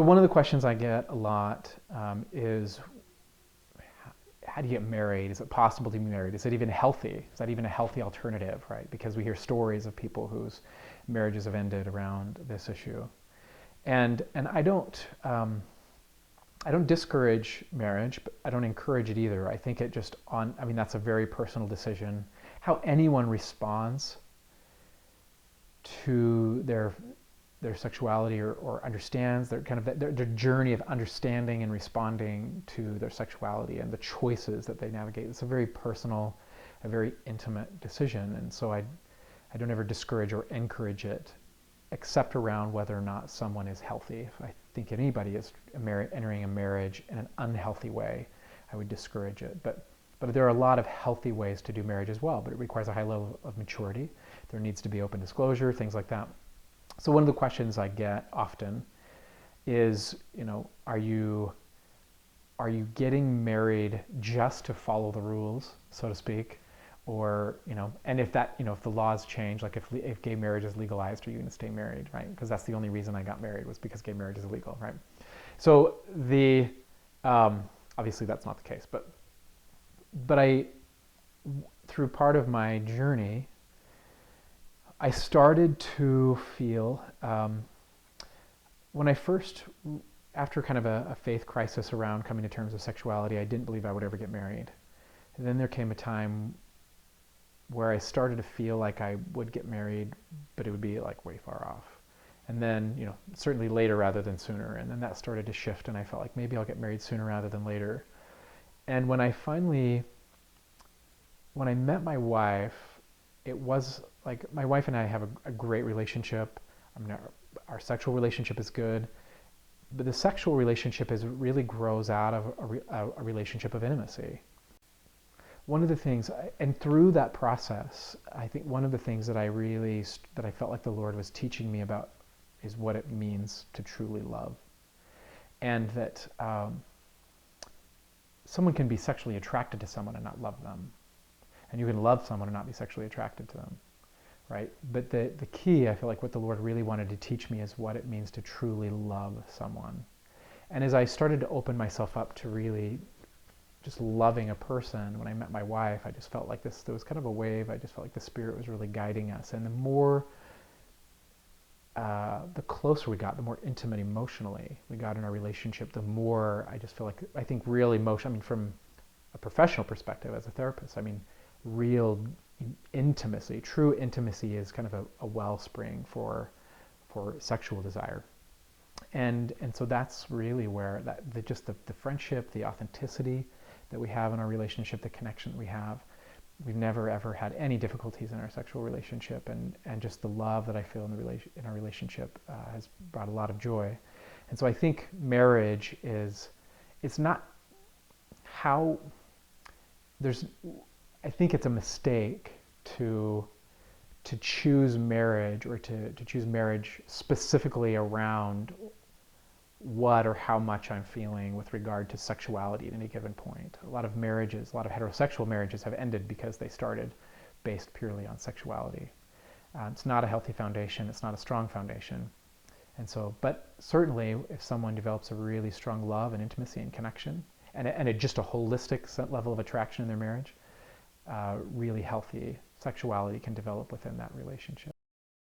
one of the questions I get a lot is, how do you get married? Is it possible to be married? Is it even healthy? Is that even a healthy alternative, right? Because we hear stories of people whose marriages have ended around this issue. And I don't discourage marriage, but I don't encourage it either. I think it just that's a very personal decision. How anyone responds to their sexuality or understands their journey of understanding and responding to their sexuality and the choices that they navigate. It's a very personal, a very intimate decision. And so I don't ever discourage or encourage it, except around whether or not someone is healthy. If I think anybody is entering a marriage in an unhealthy way, I would discourage it. But there are a lot of healthy ways to do marriage as well, but it requires a high level of maturity. There needs to be open disclosure, things like that. So one of the questions I get often is, are you getting married just to follow the rules, so to speak? Or, and if the laws change, like if gay marriage is legalized, are you going to stay married, right? Because that's the only reason I got married, was because gay marriage is illegal, right? So obviously that's not the case, but through part of my journey, I started to feel, when I first, after kind of a faith crisis around coming to terms with sexuality, I didn't believe I would ever get married. And then there came a time where I started to feel like I would get married, but it would be like way far off. And then, certainly later rather than sooner. And then that started to shift, and I felt like maybe I'll get married sooner rather than later. And when I met my wife, it was like, my wife and I have a great relationship. Our sexual relationship is good, but the sexual relationship really grows out of a relationship of intimacy. One of the things, and through that process, I think one of the things that I felt like the Lord was teaching me about is what it means to truly love. And that someone can be sexually attracted to someone and not love them. And you can love someone and not be sexually attracted to them, right? But the key, I feel like what the Lord really wanted to teach me is what it means to truly love someone. And as I started to open myself up to really just loving a person, when I met my wife, I just felt like there was kind of a wave. I just felt like the Spirit was really guiding us. And the closer we got, the more intimate emotionally we got in our relationship, the more I just feel like, I think real emotion, from a professional perspective as a therapist, real intimacy, true intimacy is kind of a wellspring for sexual desire. And so that's really where just the friendship, the authenticity that we have in our relationship, the connection that we have. We've never ever had any difficulties in our sexual relationship, and just the love that I feel in our relationship has brought a lot of joy. And so I think marriage it's not how I think it's a mistake to choose marriage, or to choose marriage specifically around what or how much I'm feeling with regard to sexuality at any given point. A lot of heterosexual marriages have ended because they started based purely on sexuality. It's not a healthy foundation. It's not a strong foundation. And so, but certainly if someone develops a really strong love and intimacy and connection, and just a holistic level of attraction in their marriage, really healthy sexuality can develop within that relationship.